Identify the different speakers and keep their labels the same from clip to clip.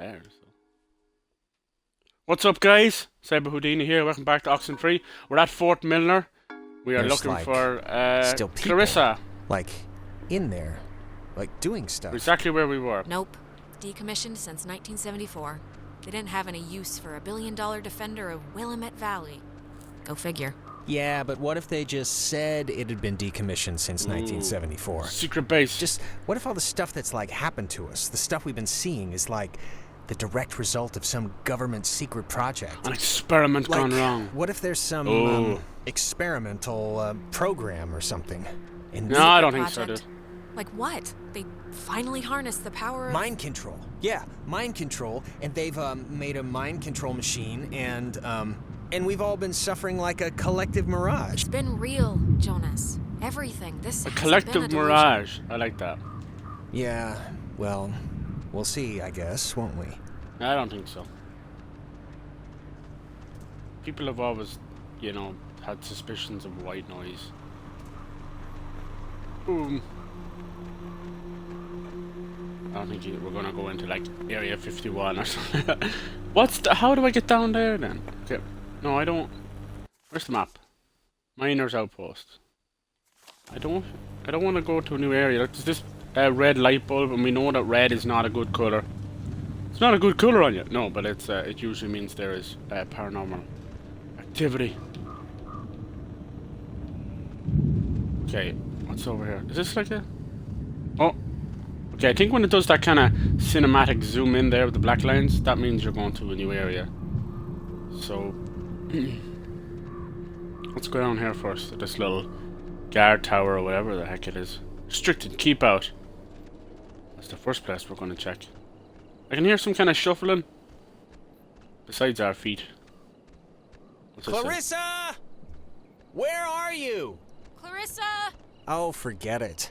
Speaker 1: there. So. What's up, guys? CyberHoudini here. Welcome back to Oxenfree. We're at Fort Milner. We are
Speaker 2: There's
Speaker 1: looking for
Speaker 2: still people,
Speaker 1: Clarissa.
Speaker 2: Like, in there. Like, doing stuff.
Speaker 1: Exactly where we were.
Speaker 3: Nope. Decommissioned since 1974. They didn't have any use for a billion-dollar defender of Willamette Valley. Go figure.
Speaker 2: Yeah, but what if they just said it had been decommissioned since 1974?
Speaker 1: Secret base.
Speaker 2: Just, what if all the stuff that's, like, happened to us, the stuff we've been seeing, is, like, the direct result of some government secret project?
Speaker 1: An experiment gone wrong.
Speaker 2: What if there's some, experimental, program or something?
Speaker 1: No, I don't think so, dude.
Speaker 3: Like what? They finally harnessed the power of...
Speaker 2: Mind control. Yeah, mind control. And they've, made a mind control machine, and we've all been suffering like a collective mirage.
Speaker 3: It's been real, Jonas. Everything. This
Speaker 1: A
Speaker 3: hasn't
Speaker 1: collective
Speaker 3: been a delusion.
Speaker 1: mirage. I like that.
Speaker 2: Yeah, well, we'll see, I guess, won't we?
Speaker 1: I don't think so. People have always, you know, had suspicions of white noise. Boom. I don't think we're gonna go into like Area 51 or something. How do I get down there then? Okay. No, I don't. Where's the map? Miners Outpost. I don't want to go to a new area. There's this red light bulb, and we know that red is not a good color. It's not a good color on you. No, but it's it usually means there is paranormal activity. Okay, what's over here? Is this like a? Oh. Okay, I think when it does that kind of cinematic zoom in there with the black lines, that means you're going to a new area. So, let's go down here first to this little guard tower or whatever the heck it is. Restricted, keep out. That's the first place we're going to check. I can hear some kind of shuffling. Besides our feet. What's this
Speaker 2: Clarissa! Where are you?
Speaker 3: Clarissa!
Speaker 2: Oh, forget it.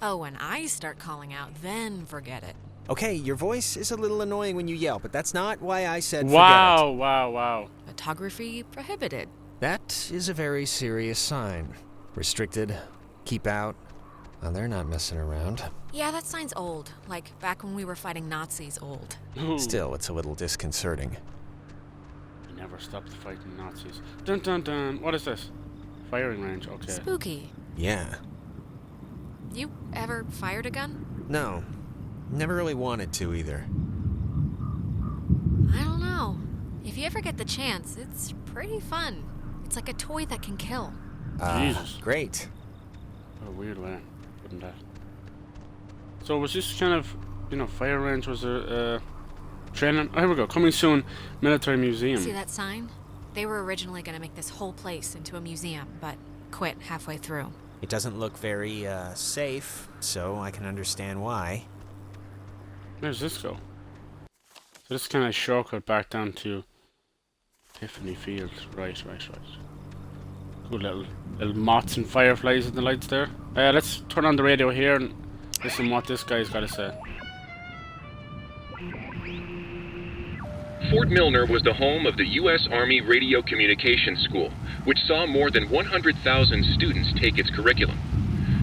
Speaker 3: Oh, when I start calling out, then forget it.
Speaker 2: Okay, your voice is a little annoying when you yell, but that's not why I said forget
Speaker 1: Wow,
Speaker 2: it.
Speaker 1: wow.
Speaker 3: Photography prohibited.
Speaker 2: That is a very serious sign. Restricted, keep out. Oh, they're not messing around.
Speaker 3: Yeah, that sign's old. Like, back when we were fighting Nazis old.
Speaker 1: Ooh.
Speaker 2: Still, it's a little disconcerting.
Speaker 1: We never stopped fighting Nazis. Dun dun dun. What is this? Firing range, okay.
Speaker 3: Spooky.
Speaker 2: Yeah.
Speaker 3: You ever fired a gun?
Speaker 2: No. Never really wanted to, either.
Speaker 3: I don't know. If you ever get the chance, it's pretty fun. It's like a toy that can kill.
Speaker 1: Jesus.
Speaker 2: Great.
Speaker 1: What a weird way. Wouldn't that? So was this kind of, you know, fire range was a training? Oh, here we go. Coming soon, military museum.
Speaker 3: See that sign? They were originally going to make this whole place into a museum, but quit halfway through.
Speaker 2: It doesn't look very, safe, so I can understand why.
Speaker 1: Where's this go? So this kind of shortcut back down to Tiffany Field. Right. Good little moths and fireflies in the lights there. Let's turn on the radio here and listen what this guy's got to say.
Speaker 4: Fort Milner was the home of the U.S. Army Radio Communications School, which saw more than 100,000 students take its curriculum.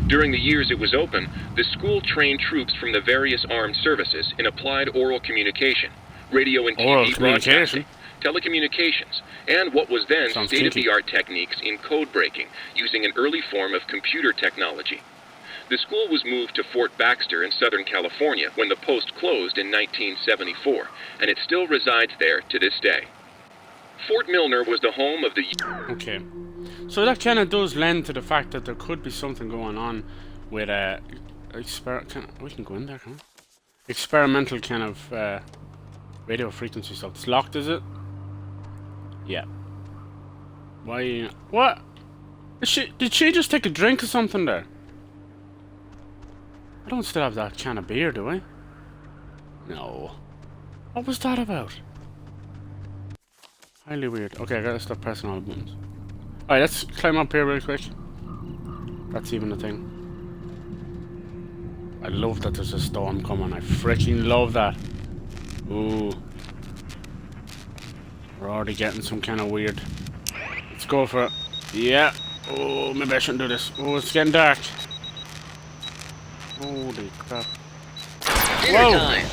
Speaker 4: During the years it was open, the school trained troops from the various armed services in applied oral communication, radio and TV broadcasting, telecommunications, and what was then state-of-the-art techniques in code breaking using an early form of computer technology. The school was moved to Fort Baxter in Southern California when the post closed in 1974, and it still resides there to this day. Fort Milner was the home of the...
Speaker 1: Okay. So that kind of does lend to the fact that there could be something going on with we can go in there, can't we? Experimental kind of radio frequency stuff. It's locked, is it? Yeah. Why? What? Did she just take a drink or something there? I don't still have that can of beer, do I? No. What was that about? Highly weird. Okay, I gotta stop pressing all the buttons. Alright, let's climb up here real quick. That's even a thing. I love that there's a storm coming. I freaking love that. Ooh. We're already getting some kind of weird. Let's go for it. Yeah. Oh, maybe I shouldn't do this. Oh, it's getting dark. Holy crap.
Speaker 4: Dinner time.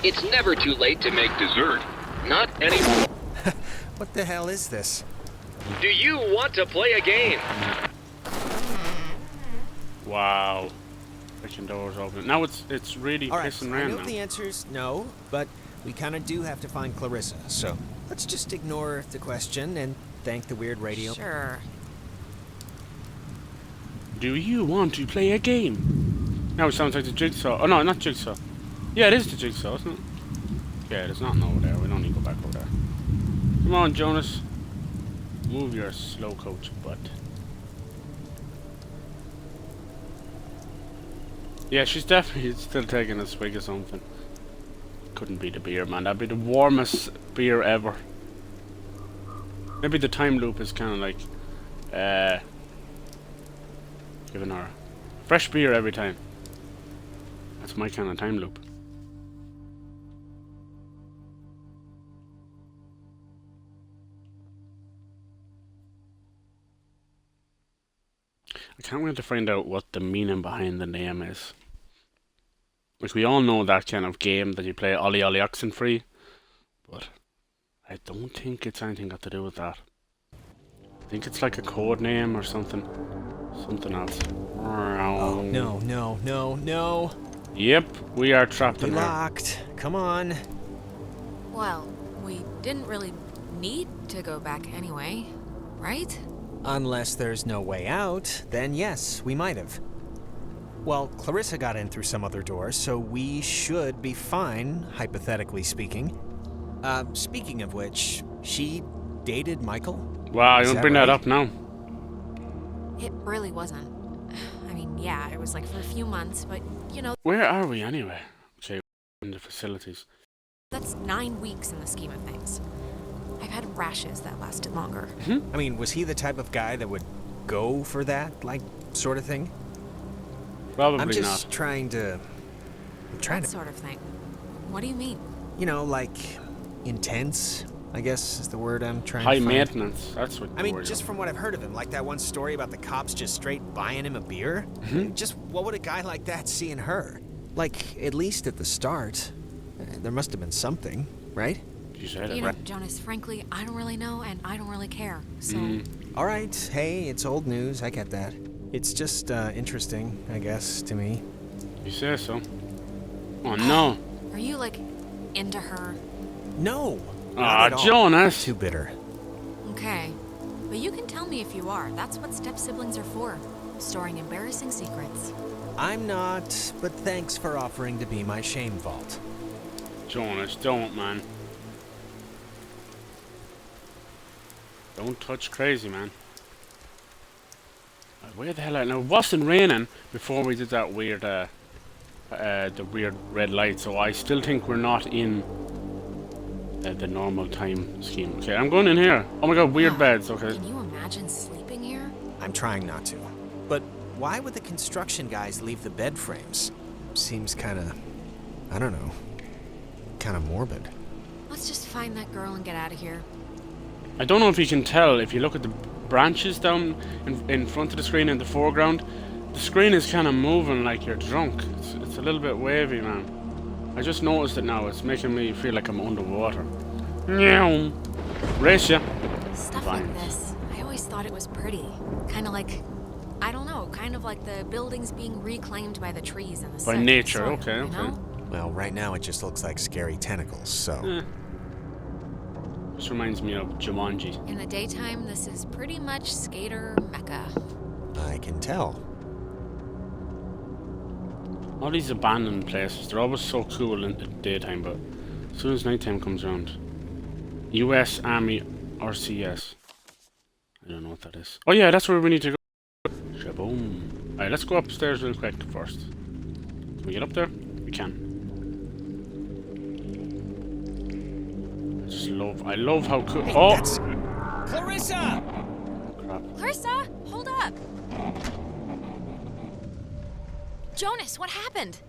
Speaker 4: It's never too late to make dessert. Not anymore.
Speaker 2: What the hell is this?
Speaker 4: Do you want to play a game?
Speaker 1: Wow. Kitchen doors open. Now it's really
Speaker 2: All right,
Speaker 1: pissing
Speaker 2: I
Speaker 1: rain
Speaker 2: know
Speaker 1: now.
Speaker 2: the answer's no, but we kind of do have to find Clarissa, so let's just ignore the question and thank the weird radio.
Speaker 3: Sure.
Speaker 1: Do you want to play a game? Now it sounds like the jigsaw. Oh no, not jigsaw. Yeah, it is the jigsaw, isn't it? Yeah, there's nothing over there. We don't need to go back over there. Come on, Jonas. Move your slow coach butt. Yeah, she's definitely still taking a swig of something. Couldn't be the beer, man. That'd be the warmest beer ever. Maybe the time loop is kind of like giving her fresh beer every time. That's my kind of time loop. I can't wait to find out what the meaning behind the name is. Like, we all know that kind of game that you play Ollie Ollie Oxenfree, but I don't think it's anything got to do with that. I think it's like a code name or something. Something else.
Speaker 2: Oh, no, no, no, no.
Speaker 1: Yep, we are trapped
Speaker 2: Be
Speaker 1: in here.
Speaker 2: locked. Come on.
Speaker 3: Well, we didn't really need to go back anyway, right?
Speaker 2: Unless there's no way out, then yes, we might have. Well, Clarissa got in through some other door, so we should be fine, hypothetically speaking. Speaking of which, she dated Michael?
Speaker 1: Wow, you
Speaker 2: Is
Speaker 1: want to
Speaker 2: that
Speaker 1: bring that
Speaker 2: right?
Speaker 1: up now?
Speaker 3: It really wasn't. I mean, yeah, it was like for a few months, but, you know,
Speaker 1: Where are we anyway? Okay, in the facilities.
Speaker 3: that's 9 weeks in the scheme of things. I've had rashes that lasted longer.
Speaker 2: I mean, was he the type of guy that would go for that, like, sort of thing?
Speaker 1: Probably
Speaker 2: I'm just
Speaker 1: not.
Speaker 2: trying to...
Speaker 3: That sort of thing. What do you mean?
Speaker 2: You know, like, intense, I guess is the word I'm trying
Speaker 1: High
Speaker 2: to find.
Speaker 1: maintenance, that's what
Speaker 2: I mean,
Speaker 1: the word
Speaker 2: just
Speaker 1: is.
Speaker 2: from what I've heard of him, like that one story about the cops just straight buying him a beer. Just what would a guy like that see in her? Like, at least at the start, there must have been something, right?
Speaker 1: You said it
Speaker 3: You know,
Speaker 1: right.
Speaker 3: Jonas, frankly, I don't really know and I don't really care. So,
Speaker 2: All right, hey, it's old news, I get that. It's just interesting, I guess, to me.
Speaker 1: You say so. Oh no.
Speaker 3: are you like into her?
Speaker 2: No!
Speaker 1: Ah,
Speaker 2: not at all.
Speaker 1: Jonas.
Speaker 2: Too bitter.
Speaker 3: Okay. But you can tell me if you are. That's what step siblings are for. Storing embarrassing secrets.
Speaker 2: I'm not, but thanks for offering to be my shame vault.
Speaker 1: Jonas, don't, man. Don't touch crazy, man. Where the hell are now? It wasn't raining before we did that weird, the weird red light, so I still think we're not in the normal time scheme. Okay, I'm going in here. Oh my god, weird beds, okay.
Speaker 3: Can you imagine sleeping here?
Speaker 2: I'm trying not to. But why would the construction guys leave the bed frames? Seems kind of, I don't know, kind of morbid.
Speaker 3: Let's just find that girl and get out of here.
Speaker 1: I don't know if you can tell, if you look at the branches down in front of the screen in the foreground, the screen is kind of moving like you're drunk. It's a little bit wavy, man. I just noticed it now. It's making me feel like I'm underwater. Meow. Race ya.
Speaker 3: Stuff
Speaker 1: Fine.
Speaker 3: like this. I always thought it was pretty. Kind of like, I don't know, kind of like the buildings being reclaimed by the trees and the
Speaker 1: By
Speaker 3: soot and
Speaker 1: nature,
Speaker 3: soil,
Speaker 1: okay,
Speaker 3: you
Speaker 1: okay.
Speaker 3: know?
Speaker 2: Well, right now it just looks like scary tentacles, so...
Speaker 1: This reminds me of Jumanji.
Speaker 3: In the daytime, this is pretty much skater mecca.
Speaker 2: I can tell.
Speaker 1: All these abandoned places, they're always so cool in the daytime, but as soon as nighttime comes around. US Army RCS. I don't know what that is. Oh yeah, that's where we need to go. Shaboom. Alright, let's go upstairs real quick first. Can we get up there? We can. I love how cool.
Speaker 2: Hey,
Speaker 1: Oh!
Speaker 2: that's... Clarissa!
Speaker 1: Crap.
Speaker 3: Clarissa, hold up! Jonas, what happened?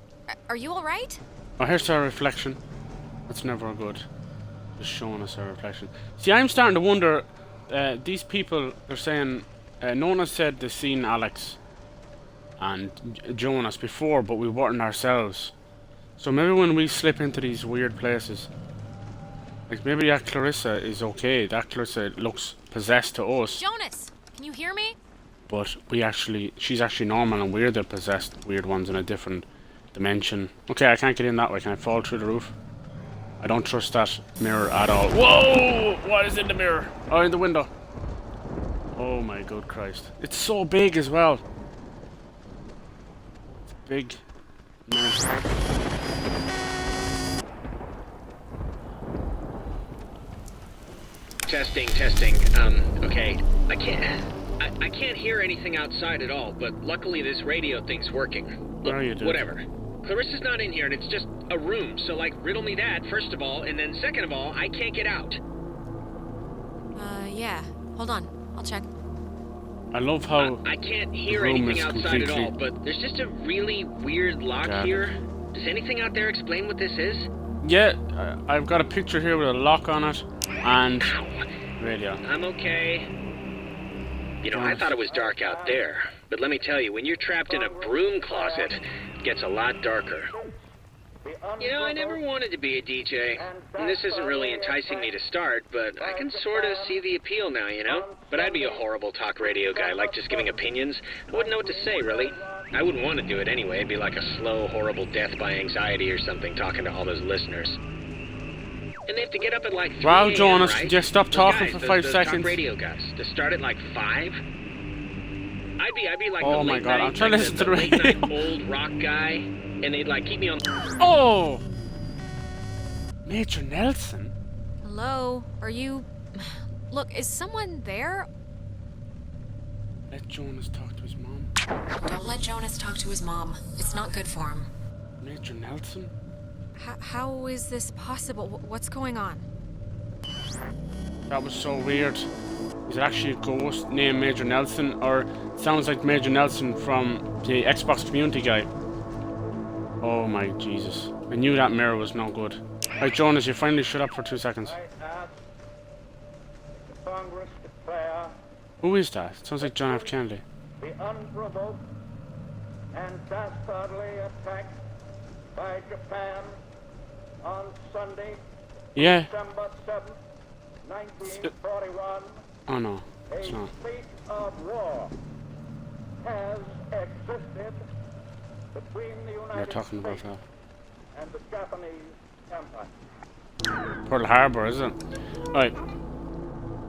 Speaker 3: Are you alright?
Speaker 1: Oh, here's our reflection. That's never good. Just showing us our reflection. See, I'm starting to wonder, these people, they're saying, Nona said they've seen Alex and Jonas before, but we weren't ourselves. So maybe when we slip into these weird places, like maybe that Clarissa is okay. That Clarissa looks possessed to us,
Speaker 3: Jonas, can you hear me?
Speaker 1: but she's actually normal and we're the possessed weird ones in a different dimension. Okay, I can't get in that way. Can I fall through the roof? I don't trust that mirror at all. Whoa! What is in the mirror? Oh, in the window. Oh my good Christ. It's so big as well. It's big. Nice.
Speaker 5: Testing. Okay. I can't hear anything outside at all, but luckily this radio thing's working. Look,
Speaker 1: There you do.
Speaker 5: whatever. Clarissa's not in here, and it's just a room, so, like, riddle me that, first of all, and then second of all, I can't get out.
Speaker 3: Yeah. Hold on. I'll check.
Speaker 1: I love how
Speaker 5: I can't hear
Speaker 1: room
Speaker 5: anything
Speaker 1: is
Speaker 5: outside at all,
Speaker 1: completely-
Speaker 5: but there's just a really weird lock
Speaker 1: Got it.
Speaker 5: here. Does anything out there explain what this is?
Speaker 1: yeah, I've got a picture here with a lock on it and radio.
Speaker 5: I'm okay. You know, I thought it was dark out there, but let me tell you, when you're trapped in a broom closet, it gets a lot darker. You know, I never wanted to be a DJ, and this isn't really enticing me to start, but I can sort of see the appeal now, you know? But I'd be a horrible talk radio guy, like just giving opinions. I wouldn't know what to say, really. I wouldn't want to do it anyway. It'd be like a slow, horrible death by anxiety or something, talking to all those listeners. And they have to get up at like 3
Speaker 1: Wow,
Speaker 5: a.m.,
Speaker 1: Jonas,
Speaker 5: right?
Speaker 1: just stop
Speaker 5: Those
Speaker 1: talking
Speaker 5: guys,
Speaker 1: for
Speaker 5: those
Speaker 1: 5
Speaker 5: talk
Speaker 1: seconds.
Speaker 5: radio guys, to start at like 5? I'd be like
Speaker 1: Oh
Speaker 5: the
Speaker 1: my
Speaker 5: late
Speaker 1: God,
Speaker 5: night,
Speaker 1: I'm trying
Speaker 5: like
Speaker 1: to listen to the
Speaker 5: late night
Speaker 1: radio.
Speaker 5: old rock guy, and they'd like keep me on.
Speaker 1: Oh! Major Nelson?
Speaker 3: Hello? Are you... Look, is someone there?
Speaker 1: Let Jonas talk to his mom.
Speaker 3: Don't let Jonas talk to his mom. It's not good for him.
Speaker 1: Major Nelson?
Speaker 3: How is this possible? What's going on?
Speaker 1: That was so weird. Is it actually a ghost named Major Nelson? Or it sounds like Major Nelson from the Xbox community guy. Oh my Jesus. I knew that mirror was no good. Right, Jonas, you finally shut up for 2 seconds.
Speaker 6: Congress declare
Speaker 1: Who is that? It sounds like John F. Kennedy.
Speaker 6: the unprovoked and dastardly attack by Japan on Sunday,
Speaker 1: Yeah.
Speaker 6: December 7th, 1941,
Speaker 1: Oh no,
Speaker 6: a
Speaker 1: it's not.
Speaker 6: state of war has existed between the
Speaker 1: We're
Speaker 6: United
Speaker 1: talking about
Speaker 6: States
Speaker 1: that.
Speaker 6: and the Japanese Empire.
Speaker 1: Pearl Harbor, is it? Right.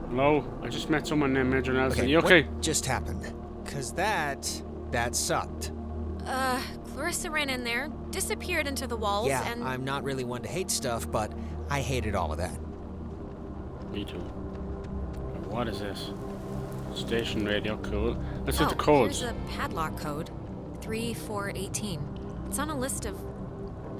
Speaker 1: Hello? I just met someone named Major Nelson. You okay?
Speaker 2: What just happened? Cause that sucked.
Speaker 3: Clarissa ran in there, disappeared into the walls,
Speaker 2: Yeah,
Speaker 3: and...
Speaker 2: I'm not really one to hate stuff, but I hated all of that.
Speaker 1: Me too. What is this? Station radio, cool. Let's hit
Speaker 3: Oh,
Speaker 1: the codes.
Speaker 3: here's a padlock code. 3418. It's on a list of...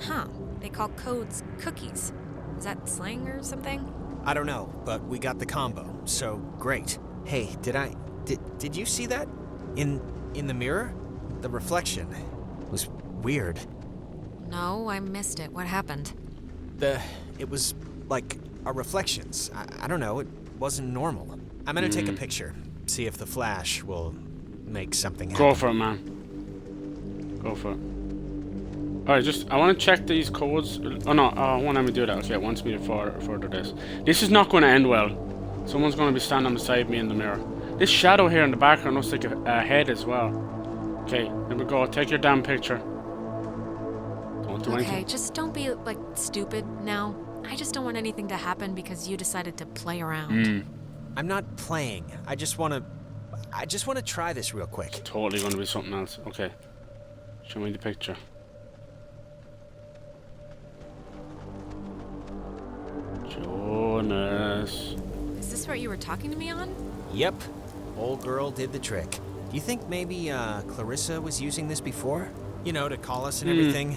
Speaker 3: Huh. They call codes cookies. Is that slang or something?
Speaker 2: I don't know, but we got the combo, so great. Hey, did you see that? In the mirror? The reflection was weird.
Speaker 3: No, I missed it. What happened?
Speaker 2: It was like our reflections. I don't know, it wasn't normal. I'm gonna take a picture, see if the flash will make something happen.
Speaker 1: Go for it, man. Go for it. Alright, I want to check these codes. Oh no, it won't let me do that. Okay, it wants me to further this. This is not going to end well. Someone's going to be standing beside me in the mirror. This shadow here in the background looks like a head as well. Okay, there we go. Take your damn picture. Don't do
Speaker 3: Okay,
Speaker 1: anything.
Speaker 3: just don't be, like, stupid now. I just don't want anything to happen because you decided to play around.
Speaker 2: I'm not playing. I just wanna try this real quick.
Speaker 1: Totally going to be something else. Okay. Show me the picture. Jonas.
Speaker 3: Is this what you were talking to me on?
Speaker 2: Yep, old girl did the trick. Do you think maybe Clarissa was using this before? You know, to call us and everything?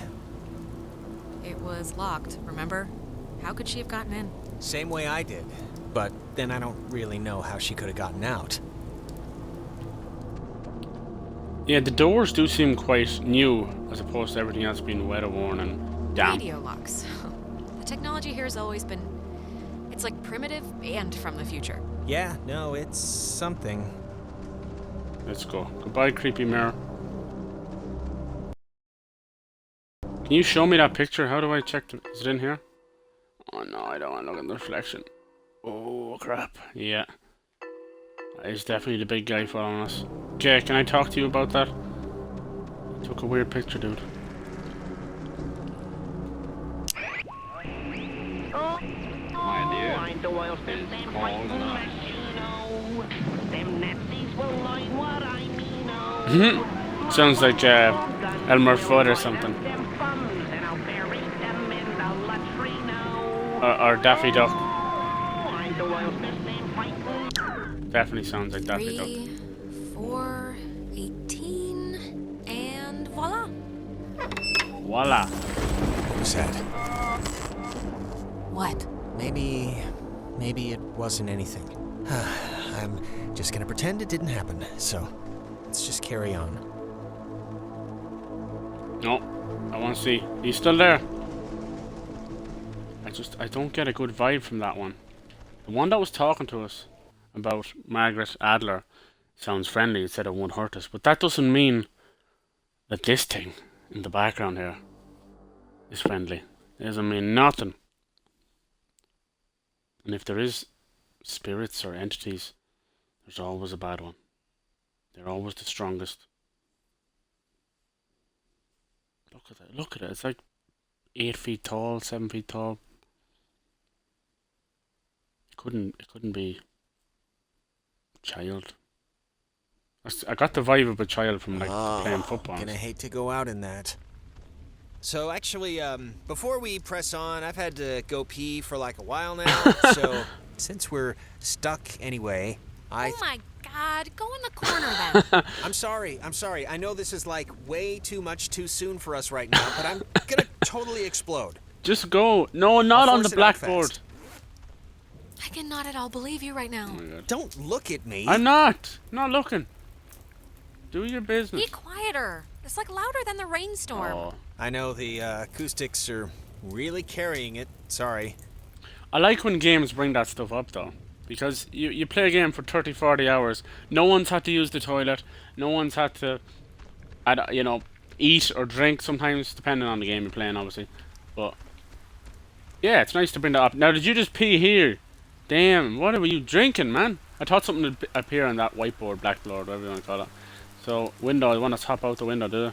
Speaker 3: It was locked, remember? How could she have gotten in?
Speaker 2: Same way I did. But then I don't really know how she could have gotten out.
Speaker 1: Yeah, the doors do seem quite new as opposed to everything else being weather-worn and damp.
Speaker 3: Radio locks. The technology here has always been... It's like primitive and from the future.
Speaker 2: Yeah, no, it's something.
Speaker 1: Let's go. Goodbye, creepy mirror. Can you show me that picture? How do I check the... Is it in here? Oh no, I don't want to look at the reflection. Oh crap. Yeah. He's definitely the big guy following us. Okay, can I talk to you about that? You took a weird picture, dude. Sounds like Elmer Fudd or something. Or Daffy Duck. Definitely sounds like Daffy Duck.
Speaker 3: 3, 4, 18, and voila.
Speaker 1: Voila.
Speaker 2: What was that?
Speaker 3: What?
Speaker 2: Maybe it wasn't anything. I'm just gonna pretend it didn't happen, so let's just carry on.
Speaker 1: No, I want to see. He's still there. I don't get a good vibe from that one. The one that was talking to us about Margaret Adler sounds friendly. It said it won't hurt us, but that doesn't mean that this thing in the background here is friendly. It doesn't mean nothing. And if there is spirits or entities, there's always a bad one. They're always the strongest. Look at it. Look at it. It's like 8 feet tall, 7 feet tall. It couldn't be a child. I got the vibe of a child from like playing football.
Speaker 2: Gonna hate to go out in that. So actually, before we press on, I've had to go pee for like a while now. So since we're stuck anyway,
Speaker 3: Oh my god, go in the corner then.
Speaker 2: I'm sorry. I know this is like way too much too soon for us right now, but I'm gonna totally explode.
Speaker 1: Just go. No, not
Speaker 2: I'll
Speaker 1: on the
Speaker 2: force it out
Speaker 1: blackboard.
Speaker 2: fast.
Speaker 3: I cannot at all believe you right now.
Speaker 1: Oh my god.
Speaker 2: Don't look at me.
Speaker 1: I'm not looking. Do your
Speaker 3: Be
Speaker 1: business.
Speaker 3: quieter. It's like louder than the rainstorm.
Speaker 1: Oh.
Speaker 2: I know the acoustics are really carrying it. Sorry.
Speaker 1: I like when games bring that stuff up though. Because you play a game for 30, 40 hours. No one's had to use the toilet. No one's had to, eat or drink sometimes, depending on the game you're playing, obviously. But, yeah, it's nice to bring that up. Now, did you just pee here? Damn, what were you drinking, man? I thought something would appear on that whiteboard, blackboard, whatever you want to call it. So, window, I want to hop out the window, do I?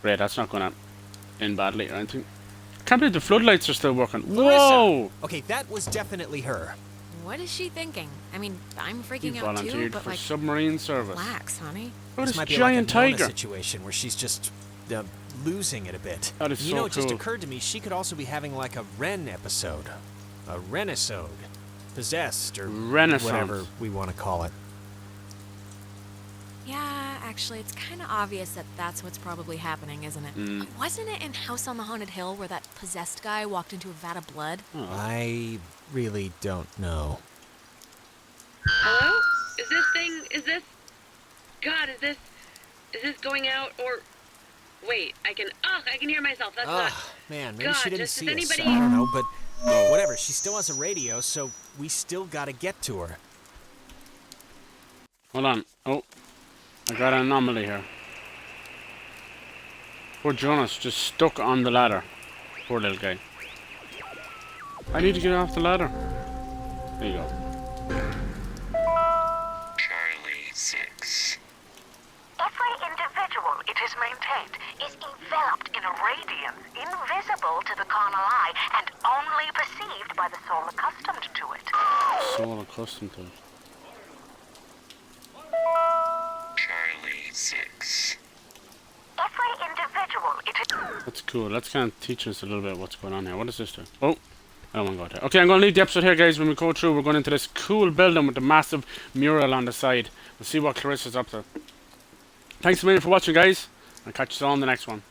Speaker 1: Great, that's not going to end badly or anything. Can't believe the floodlights are still working. Whoa!
Speaker 2: Okay, that was definitely her.
Speaker 3: What is she thinking? I mean, I'm
Speaker 1: You
Speaker 3: freaking out too,
Speaker 1: volunteered
Speaker 3: but
Speaker 1: for
Speaker 3: like,
Speaker 1: submarine service.
Speaker 3: relax, honey.
Speaker 1: Oh,
Speaker 2: This
Speaker 1: this
Speaker 2: might be
Speaker 1: giant
Speaker 2: like a Nona
Speaker 1: tiger.
Speaker 2: situation where she's just losing it a bit.
Speaker 1: That is
Speaker 2: You
Speaker 1: so
Speaker 2: know, it just
Speaker 1: cool.
Speaker 2: occurred to me she could also be having like a Ren episode, a Renisode, possessed or
Speaker 1: Renaissance.
Speaker 2: whatever we want to call it.
Speaker 3: Yeah, actually, it's kind of obvious that that's what's probably happening, isn't it?
Speaker 1: Mm.
Speaker 3: Wasn't it in House on the Haunted Hill where that possessed guy walked into a vat of blood?
Speaker 1: Oh.
Speaker 2: I really don't know.
Speaker 7: Hello? Is this going out or... Wait, I can hear myself, that's not...
Speaker 2: Man, maybe
Speaker 7: God,
Speaker 2: she didn't
Speaker 7: just
Speaker 2: see
Speaker 7: does
Speaker 2: us.
Speaker 7: anybody-
Speaker 2: I don't know, but whatever. She still has a radio, so we still gotta get to her.
Speaker 1: Hold on. Oh, I got an anomaly here. Poor Jonas just stuck on the ladder. Poor little guy. I need to get off the ladder. There you go.
Speaker 8: Charlie 6.
Speaker 9: Every individual, it is maintained, is enveloped in a radiance invisible to the carnal eye and only perceived by the soul accustomed to it.
Speaker 1: So accustomed to it.
Speaker 8: Charlie 6.
Speaker 9: Every individual, it is...
Speaker 1: That's cool. That's kind of teach us a little bit what's going on here. What is this do? Oh, I don't want to go there. Okay, I'm going to leave the episode here, guys. When we go through, we're going into this cool building with the massive mural on the side. We'll see what Clarissa's up to. Thanks a million for watching, guys. I'll catch you all in the next one.